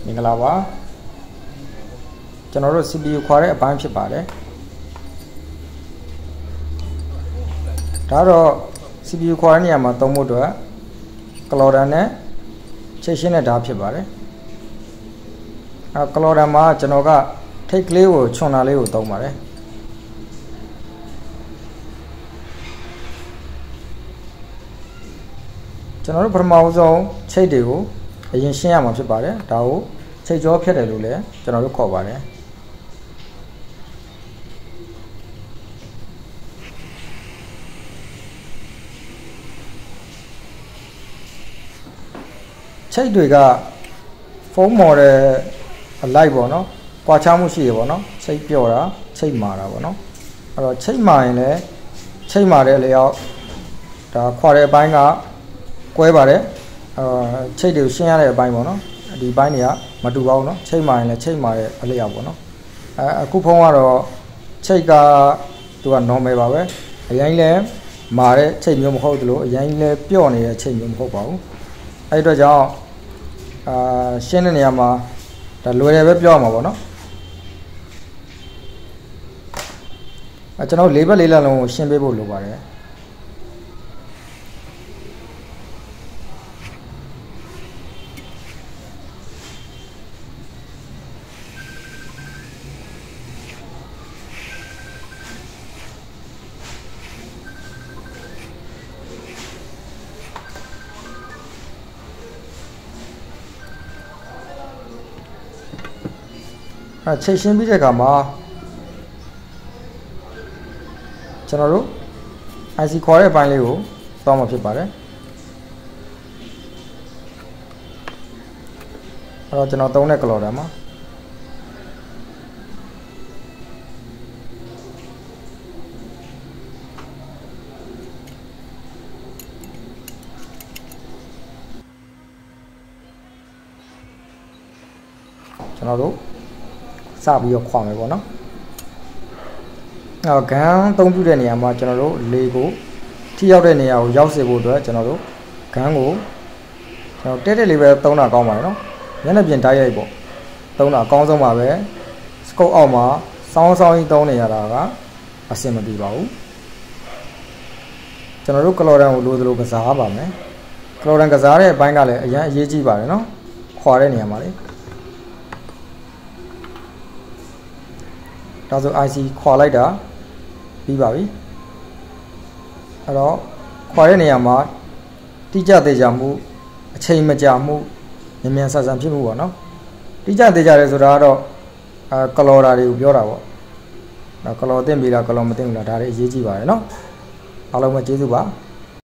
မင်္ဂလာပါကျွန်တော်တို့ CPU ခွာတဲ့အပိုင်းဖြစ်ပါတယ်ဒါတော့ CPU ခွာတဲ့နေရာမှာသုံးဖို့အတွက်ကလော်ဒန်နဲ့ချိတ်ရှင်းတဲ့ဓာတ်ဖြစ်ပါတယ်ကလော်ဒန်မှာကျွန်တော်ကထိတ်ကလေးကိုခြုံတာလေးကိုသုံးပါတယ်ကျွန်တော်တို့ပထမဆုံးချိတ်တွေကိုအရင်ရှင်းရမှာဖြစ်ပါတယ်ဒါကိုချိတ်ကြောဖြတ်တယ်လို့လည်းကျွန်တော်တို့ခေါ်ပါတယ်ချိတ်တွေကဖုန်းမော်တယ်အလိုက်ပေါ့နော်ကွာခြားမှုရှိရပေါ့နော်ချိတ်ပြော့တာချိတ်မာတာပေါ့နော်အဲ့တော့ချိတ်မာရင်လည်းချိတ်မာတဲ့လေရောက်ဒါခွာတဲ့အပိုင်းကကွဲပါတယ်ချိတ်တွေကိုရှင်းရတဲ့အပိုင်းပေါ့နော်ဒီဘိုင်းတွေကမတူပါဘူးเนาะချိတ်မာရင်လည်းချိတ်မာတဲ့အလျောက်ပေါ့နော်အခုဖုန်းကတော့ချိတ်ကသူက normal ပါပဲအရင်လဲမာတဲ့ချိတ်မျိုးမဟုတ်သလိုအရင်လဲပြော့နေတဲ့ချိတ်မျိုးမဟုတ်ပါဘူးအဲ့အတွက်ကြောင့်ရှင်းတဲ့နေရာမှာဒါလွယ်တယ်ပဲပြောရမှာပေါ့နော်ကျွန်တော်၄ဘက်၄လက်လုံးကိုရှင်းပေးဖို့လိုပါတယ်ချိတ်ရှင်းပြီးတဲ့အခါမှာကျွန်တော်တို့ IC ခေါ်တဲ့အပိုင်းလေးကိုသွားမှာဖြစ်ပါတယ်အဲ့တော့ကျွန်တော်သုံးတဲ့ကလော်ဒါမှာကျွန်တော်တို့စပြီးတော့ခွာမယ်ပေါ့နော်ဂန်သုံးပြတဲ့နေရာမှာကျွန်တော်တို့လေကိုထိရောက်တဲ့နေရာကိုရောက်စေဖို့အတွက်ကျွန်တော်တို့ဂန်ကိုကျွန်တော်တက်လေးပဲသုံးတာကောင်းပါတယ်နော်မျက်နှာပြင်တိုက်ရိုက်ပေါ့သုံးတာအကောင်းဆုံးပါပဲစကုတ်အောက်မှာစောင်းကြီးသုံးနေရတာကအဆင်မပြေပါဘူးကျွန်တော်တို့ကလော်ဒန်ကိုလိုသလိုကစားပါမယ်ကလော်ဒန်ကစားတဲ့အပိုင်းကလည်းအရင်အရေးကြီးပါတယ်နော်ခွာတဲ့နေရာမှာလေဒါဆို IC ခွာလိုက်တာပြီးပါပြီအဲ့တော့ခွာတဲ့နေရာမှာတိကျသေးကြမှုအချိန်မကြာမှုမြန်မြန်ဆန်ဆန်ဖြစ်မှုပေါ့နော်တိကျသေးကြတယ်ဆိုတာကတော့ကလော်ဒါတွေကိုပြောတာပေါ့ဒါကလော်သိမ့်ပြီလားကလော်မသိမ့်ဘူးလားဒါတွေအရေးကြီးပါတယ်နော်အားလုံးပဲကျေးဇူးပါ